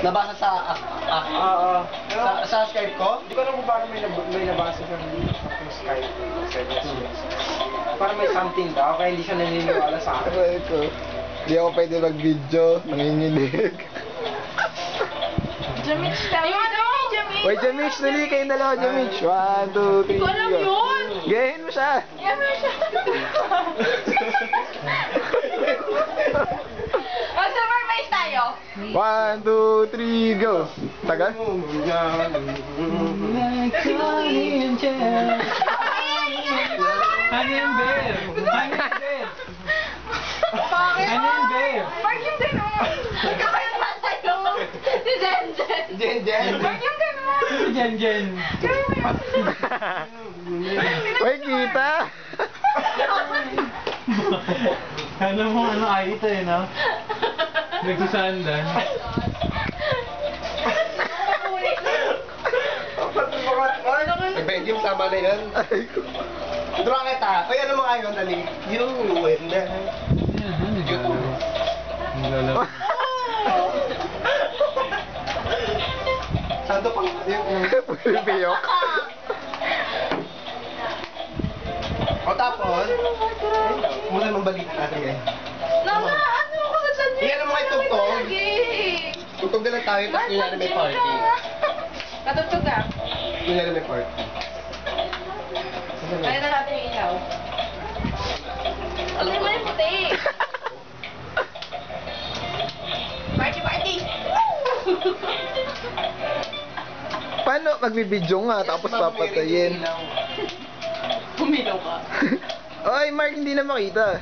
Nabasa sa sa Skype ko? Hindi ko alam kung paano may nabasa siya sa Skype. Parang may something daw, kaya hindi siya naniniwala sa akin. Aray ko. Hindi ako pwede mag-video. Nanginginig. Jamich, tama na! Jamich! Wait, Jamich, dali kayong dalawa, Jamich. 1, 2, 3, Ikaw alam yun! Gayahin mo siya. Yan mo siya! O, supervise tayo! 1, 2, 3, go. Tagal? Hanging bear! Hanging bear! Bakit? Hanging bear! Mark yung gano'n! Ikaw yung tayo! Si Jen Jen! Jen Jen. Mark yung gano'n! Jen Jen! Uy, kita. Alam mo ano ay ito no? Nagsusandan. Yung sama na yun. Draw kita. Uy, ano mga yun? Dali. You win na. Santo pang Pulipiyok. O tapos, muna mong balikan natin ngayon. Nana, ano ko sa Jen? Iyan ang mga itugtog. Tutog na lang tayo, tapos yun na may party. Katugtog ka? Yun na may party. Kaya na natin yung ilaw. Alam mo yung puti. Party, party! Paano magbibidyo nga tapos papatayin? Pumilaw ka. Oy, Mark, hindi na makita.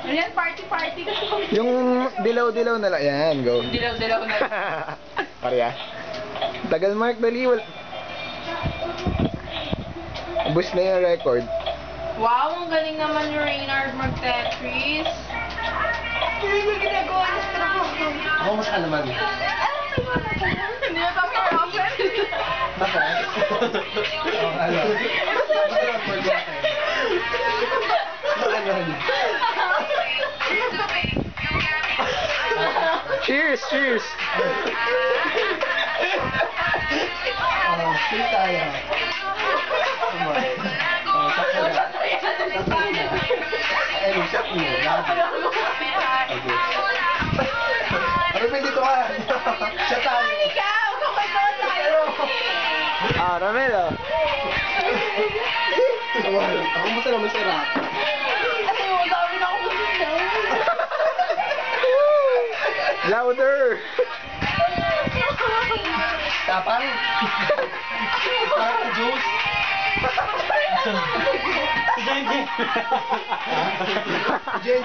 Ayan, party, party. Yung dilaw-dilaw na lang. Yan, go. Dilaw-dilaw na. Pareha. Tagal, Mark, dali. Ubus na yung record. Wow, ang galing naman ni Reynard mag-Tetris. Hindi mo ginagawa niya sa trabaho. Ako mas ka naman. Hindi na tapos our office. Bakit? Oh, ano? Cheers, cheers. Oh, sweet tayo. Oh, sakto na. Ay, shot mo. Ano pa dito ka? Shot tayo. Ikaw, kapag tayo. Ah, Ramelo. Ako masarap. Kasi mo, dami na ako gusto. Louder. Tapang. Parang juice. Jen Jen! Jen.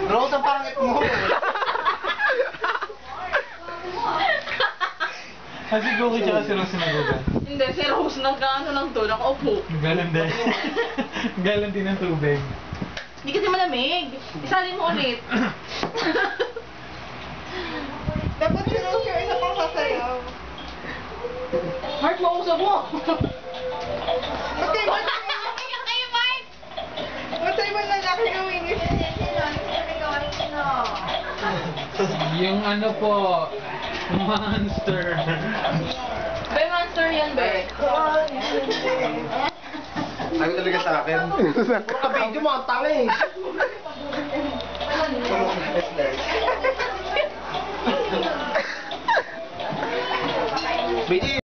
Rose ang pangit mo. Kasi Goki tsaka si Rose nagugan. Hindi, si Rose nagkaano lang to, nakaupo. Galan din. Galan din ng tubig. Hindi kasi malamig. Isalin mo ulit. Dapat si Rose yung isa pang sasayaw. Mark, mausap mo. Matay mo Kayo, Mark! na laki gawin yun. Yung ano po, monster. Be, monster yan, be. Sabi talaga sa akin. Puro ka video mo, ang tanga eh. Bidi,